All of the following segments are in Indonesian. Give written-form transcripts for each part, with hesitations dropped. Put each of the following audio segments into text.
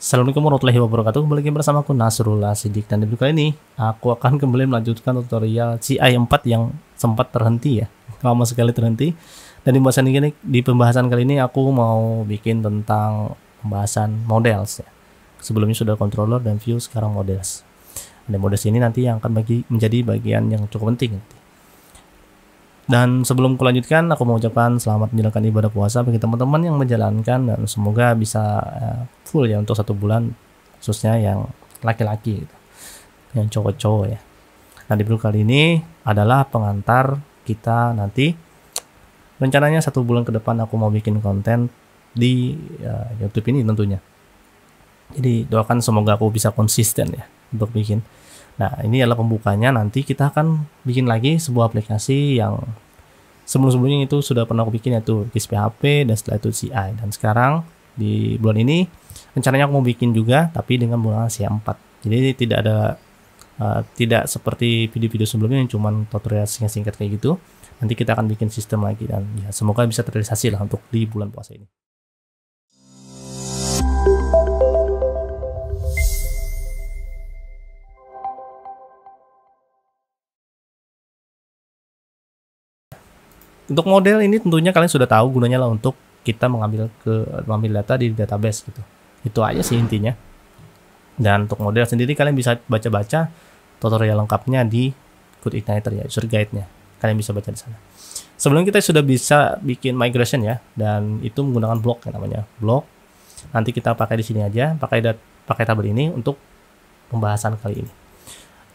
Assalamualaikum warahmatullahi wabarakatuh. Kembali lagi bersama aku Nasrullah Sidik, dan di video kali ini aku akan kembali melanjutkan tutorial CI4 yang sempat terhenti ya, lama sekali terhenti. Dan di pembahasan kali ini aku mau bikin tentang pembahasan models ya. Sebelumnya sudah controller dan view, sekarang models. Dan models ini nanti yang akan menjadi bagian yang cukup penting. Dan sebelum kulanjutkan, aku mengucapkan selamat menjalankan ibadah puasa bagi teman-teman yang menjalankan, dan semoga bisa full ya untuk 1 bulan, khususnya yang laki-laki gitu, yang cowok-cowok ya. Nah, di video kali ini adalah pengantar kita nanti. Rencananya 1 bulan ke depan aku mau bikin konten di YouTube ini tentunya. Jadi doakan semoga aku bisa konsisten ya untuk bikin. Nah, ini adalah pembukanya. Nanti kita akan bikin lagi sebuah aplikasi yang sebelum-sebelumnya itu sudah pernah aku bikin, yaitu GIS PHP, dan setelah itu CI. Dan sekarang di bulan ini rencananya aku mau bikin juga, tapi dengan menggunakan CI4. Jadi tidak ada tidak seperti video-video sebelumnya yang cuma tutorial singkat-singkat kayak gitu. Nanti kita akan bikin sistem lagi, dan ya semoga bisa terrealisasi lah untuk di bulan puasa ini. Untuk model ini tentunya kalian sudah tahu gunanya lah untuk kita mengambil data di database gitu. Itu aja sih intinya. Dan untuk model sendiri kalian bisa baca-baca tutorial lengkapnya di CodeIgniter ya, user guide-nya. Kalian bisa baca di sana. Sebelum kita sudah bisa bikin migration ya, dan itu menggunakan block ya, namanya block. Nanti kita pakai di sini aja, pakai tabel ini untuk pembahasan kali ini.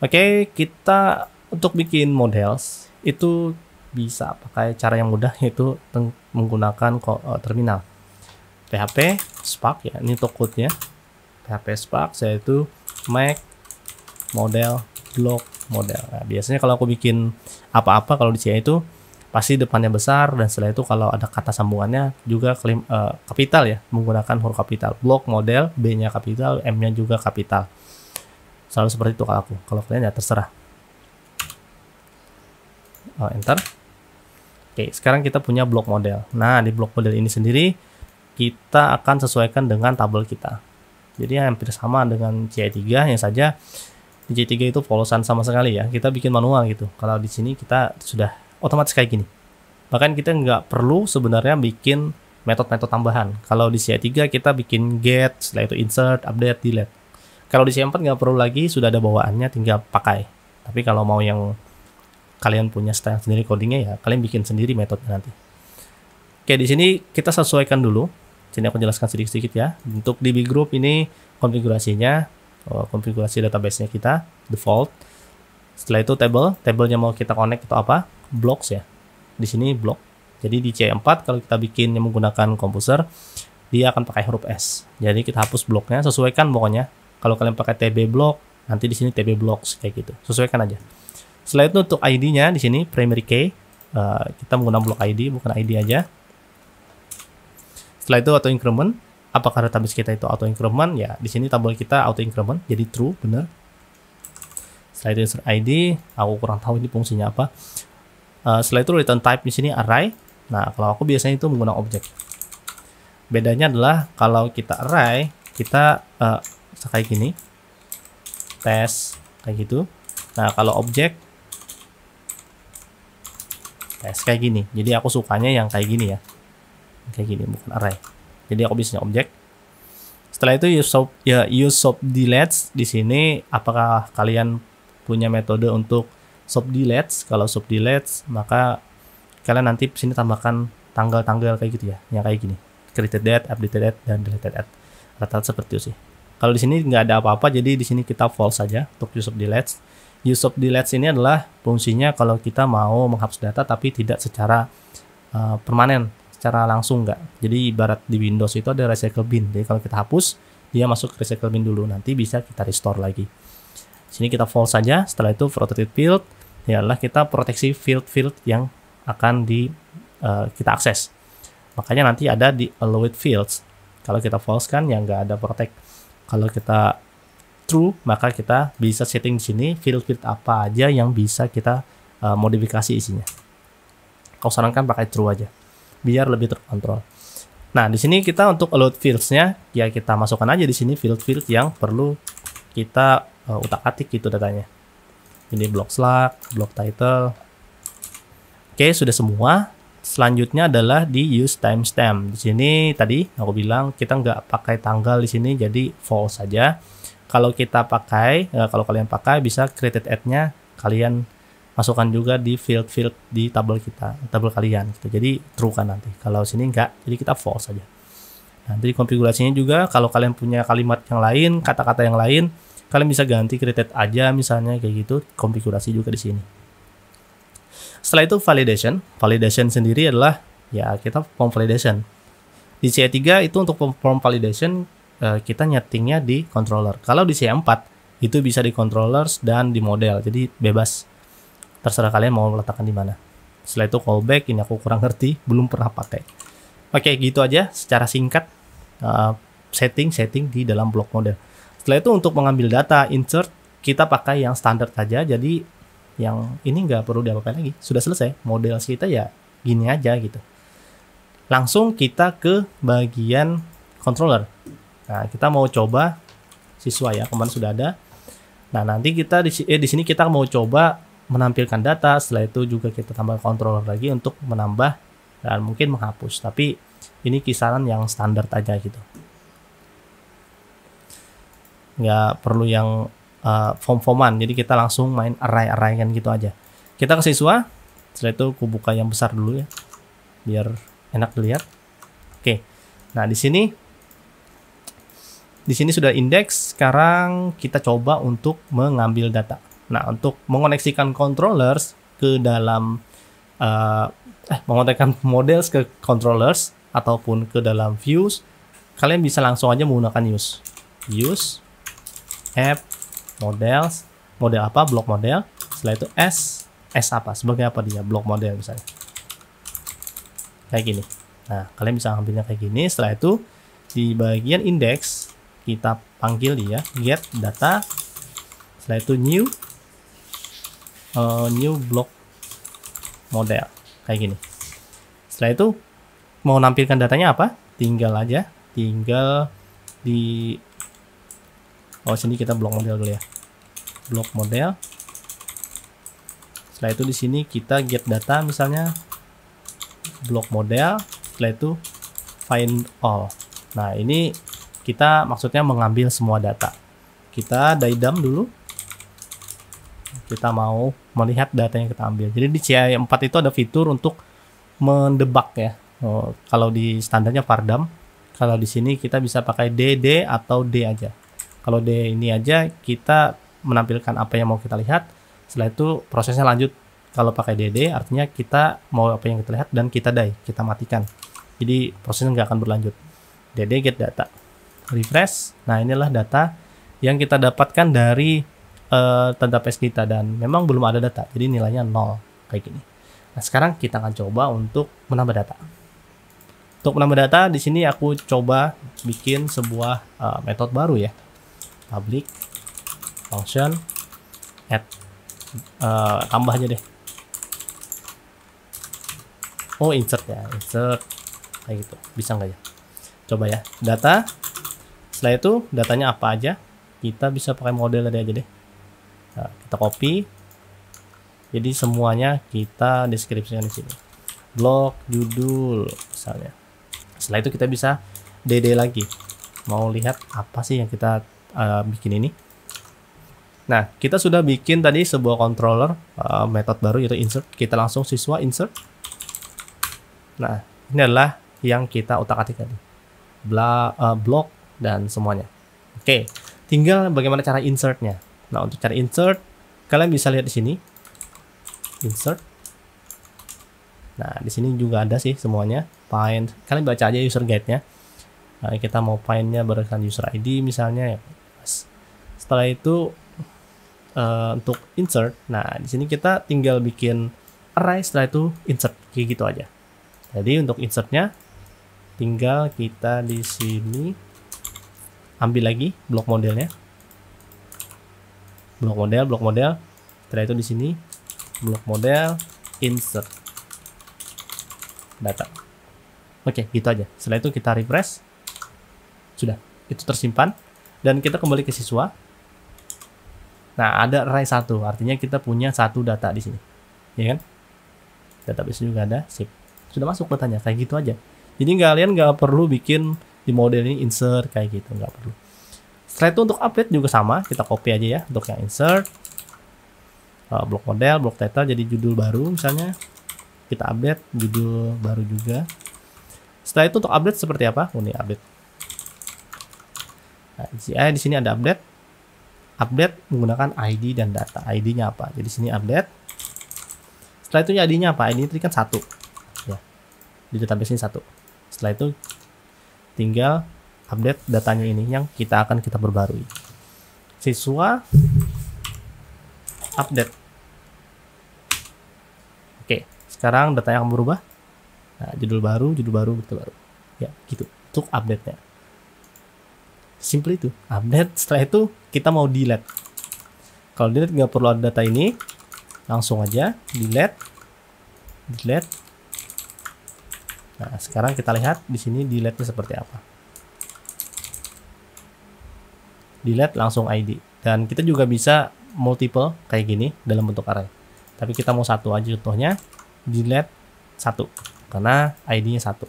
Oke, kita untuk bikin models itu bisa pakai cara yang mudah, yaitu menggunakan terminal PHP Spark ya. Ini untuk code-nya PHP Spark, yaitu make model block model. Nah, biasanya kalau aku bikin apa-apa kalau di CI itu pasti depannya besar, dan setelah itu kalau ada kata sambungannya juga kapital ya, menggunakan huruf kapital. Block model, B-nya kapital, M-nya juga kapital. Selalu seperti itu kalau aku. Kalau kalian ya terserah. Enter. Oke, sekarang kita punya blok model. Nah, di blok model ini sendiri kita akan sesuaikan dengan tabel kita. Jadi hampir sama dengan CI3, yang saja di CI3 itu polosan sama sekali ya. Kita bikin manual gitu. Kalau di sini kita sudah otomatis kayak gini. Bahkan kita nggak perlu sebenarnya bikin metode-metode tambahan. Kalau di CI3 kita bikin get, setelah itu insert, update, delete. Kalau di CI4 nggak perlu lagi, sudah ada bawaannya, tinggal pakai. Tapi kalau mau yang kalian punya style sendiri codingnya ya, kalian bikin sendiri metodenya nanti. Oke, di sini kita sesuaikan dulu. Sini aku jelaskan sedikit-sedikit ya. Untuk DB group ini konfigurasinya, konfigurasi database-nya kita default. Setelah itu tabelnya mau kita connect itu apa? Blocks ya. Di sini block. Jadi di C4 kalau kita bikin yang menggunakan komposer, dia akan pakai huruf S. Jadi kita hapus bloknya, sesuaikan pokoknya. Kalau kalian pakai TB block, nanti di sini TB blocks kayak gitu. Sesuaikan aja. Setelah itu untuk ID-nya di sini primary key, kita menggunakan blok ID, bukan ID aja. Setelah itu auto increment, apakah database kita itu auto increment? Ya, di sini tabel kita auto increment, jadi true, benar. Setelah itu insert ID, aku kurang tahu ini fungsinya apa. Setelah itu return type di sini array. Nah, kalau aku biasanya itu menggunakan objek. Bedanya adalah kalau kita array, kita kayak gini, test kayak gitu. Nah, kalau objek kayak gini. Jadi aku sukanya yang kayak gini ya. Kayak gini, bukan array. Jadi aku bisanya objek. Setelah itu use soap deletes di sini. Apakah kalian punya metode untuk soap deletes? Kalau soap deletes, maka kalian nanti sini tambahkan tanggal-tanggal kayak gitu ya. Yang kayak gini. Created date, updated date, dan deleted date. Rata-rata seperti itu sih. Kalau di sini nggak ada apa-apa, jadi di sini kita false saja untuk use soap deletes. Use of deletes ini adalah fungsinya kalau kita mau menghapus data tapi tidak secara permanen, secara langsung enggak. Jadi ibarat di Windows itu ada recycle bin. Jadi kalau kita hapus, dia masuk ke recycle bin dulu, nanti bisa kita restore lagi. Sini kita false saja. Setelah itu protected field, ya adalah kita proteksi field-field yang akan kita akses. Makanya nanti ada di allowed fields. Kalau kita false kan ya nggak ada protect. Kalau kita true, maka kita bisa setting di sini field apa aja yang bisa kita modifikasi isinya. Kau sarankan pakai true aja, biar lebih terkontrol. Nah, di sini kita untuk load fields-nya ya kita masukkan aja di sini field-field yang perlu kita utak-atik gitu datanya. Ini block slug, block title. Oke, sudah semua. Selanjutnya adalah di use timestamp. Di sini tadi aku bilang kita nggak pakai tanggal di sini, jadi false saja. Kalau kita pakai, kalau kalian pakai bisa created at-nya kalian masukkan juga di field-field di tabel kita, tabel kalian gitu. Jadi true kan nanti. Kalau sini enggak, jadi kita false saja. Nanti konfigurasinya juga kalau kalian punya kalimat yang lain, kata-kata yang lain, kalian bisa ganti created aja misalnya kayak gitu, konfigurasi juga di sini. Setelah itu validation. Validation sendiri adalah ya kita form validation. Di CA3 itu untuk form validation kita nyetingnya di controller. Kalau di CA4 itu bisa di controllers dan di model. Jadi bebas. Terserah kalian mau meletakkan di mana. Setelah itu callback, ini aku kurang ngerti, belum pernah pakai. Oke, gitu aja secara singkat setting di dalam block model. Setelah itu untuk mengambil data insert kita pakai yang standar saja. Jadi yang ini nggak perlu diapa-apain lagi. Sudah selesai. Model kita ya gini aja gitu. Langsung kita ke bagian controller. Nah, kita mau coba siswa ya, kemarin sudah ada. Nah, nanti kita di sini kita mau coba menampilkan data, setelah itu juga kita tambah controller lagi untuk menambah dan mungkin menghapus, tapi ini kisaran yang standar aja gitu, nggak perlu yang form-forman, jadi kita langsung main array kan gitu aja. Kita ke siswa, setelah itu aku buka yang besar dulu ya biar enak dilihat. Oke, nah di sini sudah indeks. Sekarang kita coba untuk mengambil data. Nah, untuk mengoneksikan controllers ke dalam mengoneksikan models ke controllers ataupun ke dalam views, kalian bisa langsung aja menggunakan use app models, model apa, block model. Setelah itu s apa, sebagai apa dia, block model misalnya kayak gini. Nah, kalian bisa ambilnya kayak gini. Setelah itu di bagian index kita panggil dia get data. Setelah itu new block model kayak gini. Setelah itu mau nampilkan datanya apa, tinggal di sini kita block model dulu ya, block model. Setelah itu di sini kita get data misalnya block model. Setelah itu find all. Nah, ini kita maksudnya mengambil semua data. Kita die-dump dulu. Kita mau melihat data yang kita ambil. Jadi di CA4 itu ada fitur untuk mendebak ya. Kalau di standarnya var-dump, kalau di sini kita bisa pakai D atau D aja. Kalau D ini aja kita menampilkan apa yang mau kita lihat. Setelah itu prosesnya lanjut. Kalau pakai DD artinya kita mau apa yang kita lihat dan kita die, kita matikan. Jadi prosesnya nggak akan berlanjut. DD get data. Refresh. Nah, inilah data yang kita dapatkan dari database kita dan memang belum ada data. Jadi nilainya 0 kayak gini. Nah, sekarang kita akan coba untuk menambah data. Untuk menambah data di sini aku coba bikin sebuah metode baru ya. Public function add tambah aja deh. Oh, insert ya, insert kayak gitu. Bisa nggak ya? Coba ya, data. Setelah itu datanya apa aja? Kita bisa pakai model tadi aja deh. Nah, kita copy. Jadi semuanya kita deskripsikan di sini. Blog, judul misalnya. Setelah itu kita bisa DD lagi. Mau lihat apa sih yang kita bikin ini? Nah, kita sudah bikin tadi sebuah controller metode baru yaitu insert. Kita langsung siswa insert. Nah, ini adalah yang kita utak-atik tadi. Blog dan semuanya. Oke, tinggal bagaimana cara insertnya. Nah, untuk cara insert, kalian bisa lihat di sini. Insert. Nah, di sini juga ada sih semuanya. Find. Kalian baca aja user guide-nya. Nah, kita mau find-nya berdasarkan user ID misalnya ya. Setelah itu untuk insert. Nah, di sini kita tinggal bikin array, setelah itu insert kayak gitu aja. Jadi untuk insertnya tinggal kita di sini ambil lagi blok modelnya. Blok model. Setelah itu di sini blok model insert data. Oke, gitu aja. Setelah itu kita refresh. Sudah, itu tersimpan. Dan kita kembali ke siswa. Nah, ada array 1, artinya kita punya satu data di sini. Ya kan? Database juga ada, sip. Sudah masuk datanya, kayak gitu aja. Jadi kalian nggak perlu bikin di model ini insert kayak gitu, nggak perlu. Setelah itu untuk update juga sama, kita copy aja ya untuk yang insert. Blok model, blok title jadi judul baru misalnya. Kita update judul baru juga. Setelah itu untuk update seperti apa? Ini update. Nah, di sini ada update. Update menggunakan ID dan data. ID-nya apa? Jadi sini update. Setelah itu ID-nya apa? ID itu kan 1. Ya. Di database ini 1. Setelah itu tinggal update datanya ini yang kita perbarui. Siswa update. Oke, sekarang datanya akan berubah. Nah, judul baru, betul baru. Ya, gitu. Untuk update-nya. Simple itu. Update, setelah itu kita mau delete. Kalau delete nggak perlu ada data ini. Langsung aja delete. Delete. Nah, sekarang kita lihat di sini delete-nya seperti apa. Delete langsung ID. Dan kita juga bisa multiple kayak gini dalam bentuk array. Tapi kita mau satu aja contohnya. Delete 1. Karena ID-nya 1.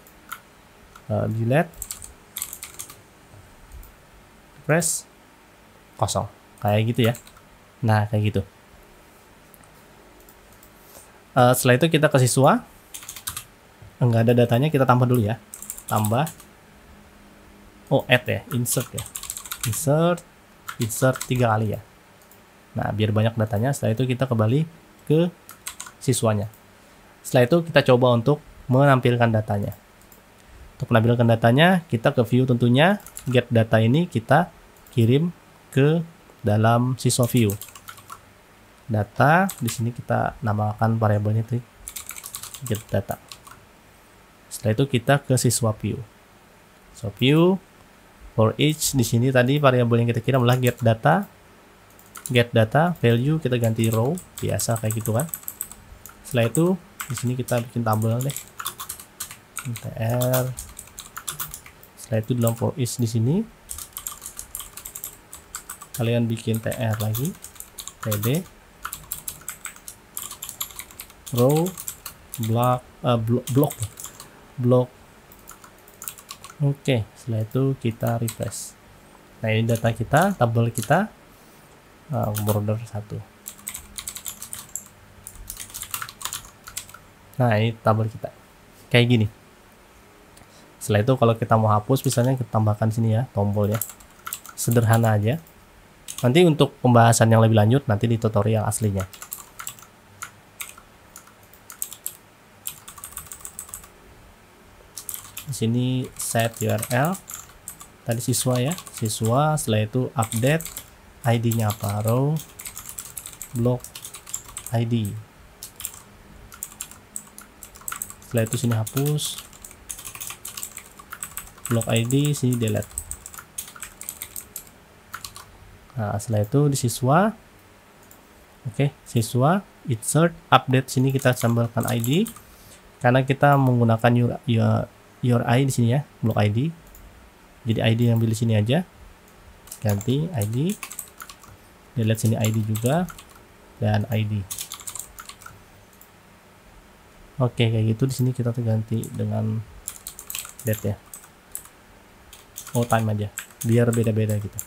Delete. Press. Kosong. Kayak gitu ya. Nah, kayak gitu. Setelah itu kita ke siswa. Enggak ada datanya, kita tambah dulu ya. Tambah. Oh, add ya. Insert ya. Insert 3 kali ya. Nah, biar banyak datanya. Setelah itu kita kembali ke siswanya. Setelah itu kita coba untuk menampilkan datanya. Untuk menampilkan datanya, kita ke view tentunya. Get data ini kita kirim ke dalam siswa view. Data, di sini kita namakan variabelnya itu get data. Setelah itu kita ke siswa view. So view for each di sini tadi variabel yang kita kirim adalah get data. Get data value kita ganti row biasa kayak gitu kan. Setelah itu di sini kita bikin tabel deh. tr. Setelah itu dalam for each di sini kalian bikin tr lagi. td row block. Oke, setelah itu kita refresh. Nah, ini data kita, tabel kita, border 1. Nah, ini tabel kita kayak gini. Setelah itu kalau kita mau hapus misalnya kita tambahkan sini ya tombol ya, sederhana aja. Nanti untuk pembahasan yang lebih lanjut nanti di tutorial aslinya. Di sini set URL tadi siswa ya, siswa. Setelah itu update ID-nya apa, row block ID. Setelah itu sini hapus block ID, sini delete. Nah, setelah itu di siswa, oke, siswa insert update, sini kita tambahkan ID karena kita menggunakan your ID di sini ya, block ID. Jadi ID yang ambil di sini aja, ganti ID, delete sini ID juga dan ID. Oke, kayak gitu. Di sini kita ganti dengan date ya. Oh, time aja, biar beda-beda gitu.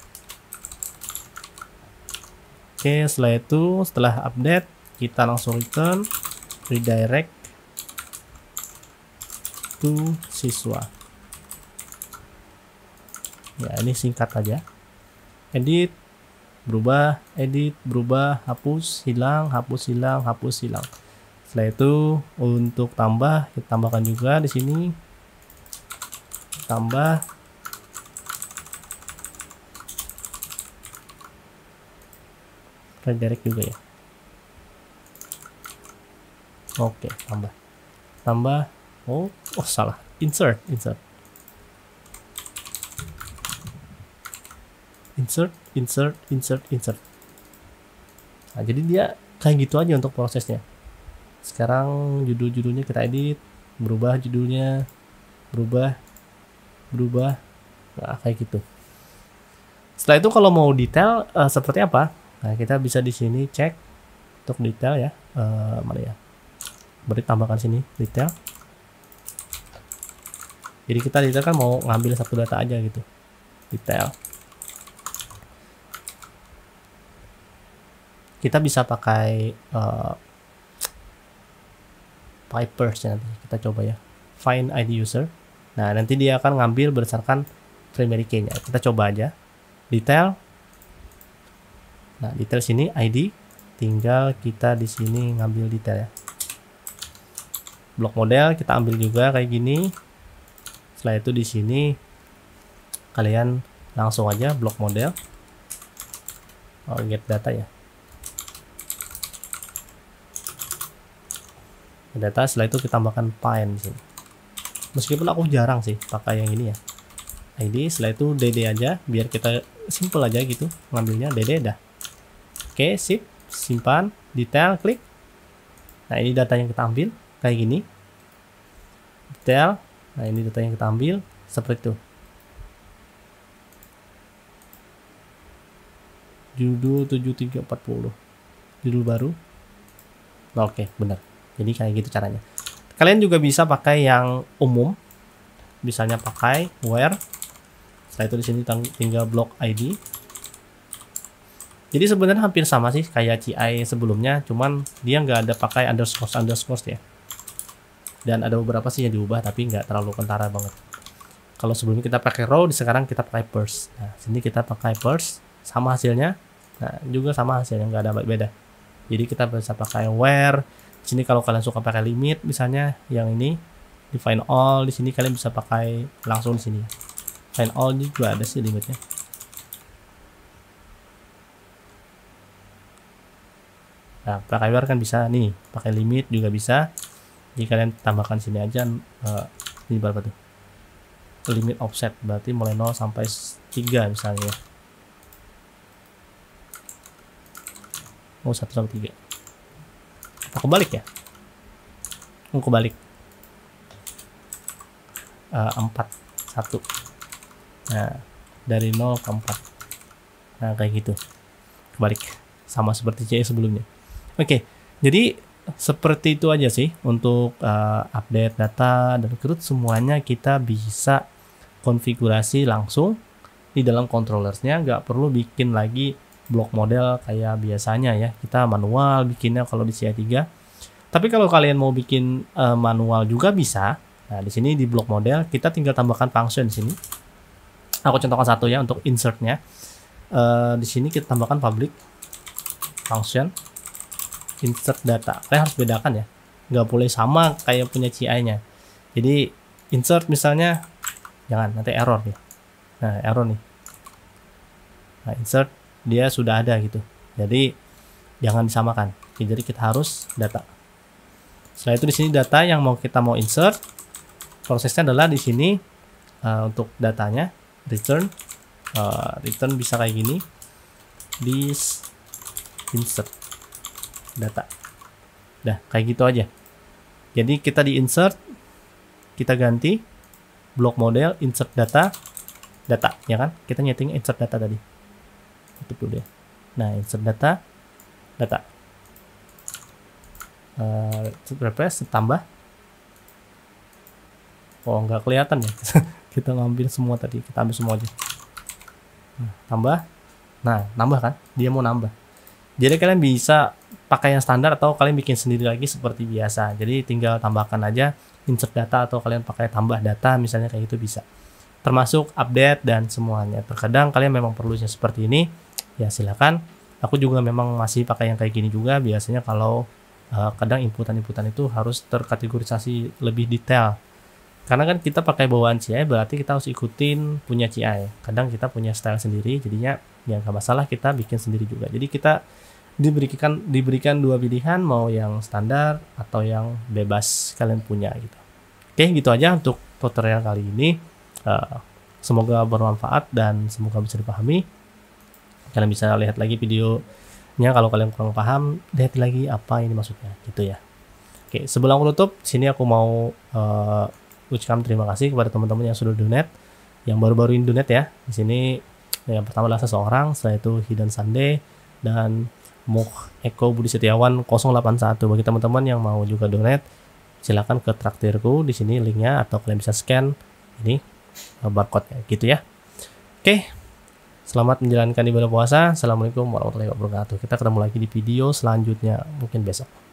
Oke, setelah itu setelah update kita langsung return redirect to siswa. Ya, ini singkat aja. Edit berubah, hapus, hilang, hapus, hilang, hapus, hilang. Setelah itu untuk tambah, kita tambahkan juga di sini. Tambah redirect juga ya. Oke, tambah. Oh, salah. Insert. Nah, jadi dia kayak gitu aja untuk prosesnya. Sekarang judul-judulnya kita edit, berubah judulnya. berubah. Nah, kayak gitu. Setelah itu kalau mau detail seperti apa? Nah, kita bisa di sini cek untuk detail ya. Mana ya? Beri tambahkan sini detail. Jadi kita detail kan mau ngambil satu data aja gitu. Detail. Kita bisa pakai pipers ya, nanti kita coba ya. Find ID user. Nah, nanti dia akan ngambil berdasarkan primary key-nya. Kita coba aja. Detail. Nah, detail sini ID. Tinggal kita di sini ngambil detail ya. Blok model kita ambil juga kayak gini. Setelah itu di sini kalian langsung aja blok model. Get data ya. Data, setelah itu kita tambahkan find di sini. Meskipun aku jarang sih pakai yang ini ya. ID, setelah itu DD aja biar kita simple aja gitu ngambilnya, DD dah. Oke, sip, simpan, detail, klik. Nah, ini data yang kita ambil kayak gini. Detail. Nah, ini data yang kita ambil seperti itu. Judul 7340. Judul baru. Nah, oke, benar. Jadi kayak gitu caranya. Kalian juga bisa pakai yang umum. Misalnya pakai where. Setelah itu di sini tinggal blok ID. Jadi sebenarnya hampir sama sih kayak CI sebelumnya, cuman dia nggak ada pakai underscore ya. Dan ada beberapa sih yang diubah tapi nggak terlalu kentara banget. Kalau sebelumnya kita pakai row, sekarang kita pakai purse. Nah, sini kita pakai purse, sama hasilnya. Nah, juga sama hasilnya, nggak ada beda. Jadi kita bisa pakai where. Sini kalau kalian suka pakai limit, misalnya yang ini di find all, di sini kalian bisa pakai langsung di sini. Find all juga ada sih limitnya. Nah, pakai where kan bisa nih, pakai limit juga bisa. Jadi kalian tambahkan sini aja ini berapa tuh? Limit offset berarti mulai 0 sampai 3 misalnya. Oh, 1 sampai 3. Aku balik ya. Aku balik. 4 1. Nah, dari 0 ke 4. Nah, kayak gitu. Kebalik. Sama seperti C sebelumnya. Oke. Jadi seperti itu aja sih untuk update data dan CRUD, semuanya kita bisa konfigurasi langsung di dalam controllersnya, nggak perlu bikin lagi blok model kayak biasanya ya, kita manual bikinnya kalau di CI3. Tapi kalau kalian mau bikin manual juga bisa. Nah, di sini di blok model kita tinggal tambahkan function di sini. Aku contohkan satu ya untuk insertnya. Di sini kita tambahkan public function insert data. Kalian harus bedakan ya, nggak boleh sama kayak punya CI-nya. Jadi insert misalnya jangan, nanti error ya. Nah, error nih. Nah, insert dia sudah ada gitu, jadi jangan disamakan. Jadi kita harus data. Setelah itu di sini data yang kita mau insert, prosesnya adalah di sini untuk datanya return bisa kayak gini, this insert data. Dah kayak gitu aja. Jadi kita di insert, kita ganti blok model insert data ya kan, kita nyeting insert data tadi. Tutup dulu ya. Nah, insert data refresh, tambah. Oh, nggak kelihatan ya. Kita ngambil semua tadi, kita ambil semua aja. Nah, tambah. Nah, nambah kan, dia mau nambah. Jadi kalian bisa pakai yang standar atau kalian bikin sendiri lagi seperti biasa. Jadi tinggal tambahkan aja insert data atau kalian pakai tambah data misalnya, kayak gitu bisa. Termasuk update dan semuanya. Terkadang kalian memang perlunya seperti ini, ya silakan. Aku juga memang masih pakai yang kayak gini juga biasanya kalau kadang inputan-inputan itu harus terkategorisasi lebih detail. Karena kan kita pakai bawaan CI, berarti kita harus ikutin punya CI. Kadang kita punya style sendiri, jadinya ya nggak masalah kita bikin sendiri juga. Jadi kita diberikan dua pilihan, mau yang standar atau yang bebas kalian punya gitu. Oke, gitu aja untuk tutorial kali ini. Semoga bermanfaat dan semoga bisa dipahami. Kalian bisa lihat lagi videonya, kalau kalian kurang paham, lihat lagi apa ini maksudnya gitu ya. Oke, sebelum aku tutup, sini aku mau ucapkan terima kasih kepada teman-teman yang sudah donate, yang baru-baru ini donate ya. Di sini yang pertama adalah seseorang, setelah itu Hidan Sande dan Muk Eko Budi Setiawan 081. Bagi teman-teman yang mau juga donate, silakan ke traktirku di sini linknya, atau kalian bisa scan ini barcode gitu ya. Oke, selamat menjalankan ibadah puasa. Assalamualaikum warahmatullahi wabarakatuh. Kita ketemu lagi di video selanjutnya mungkin besok.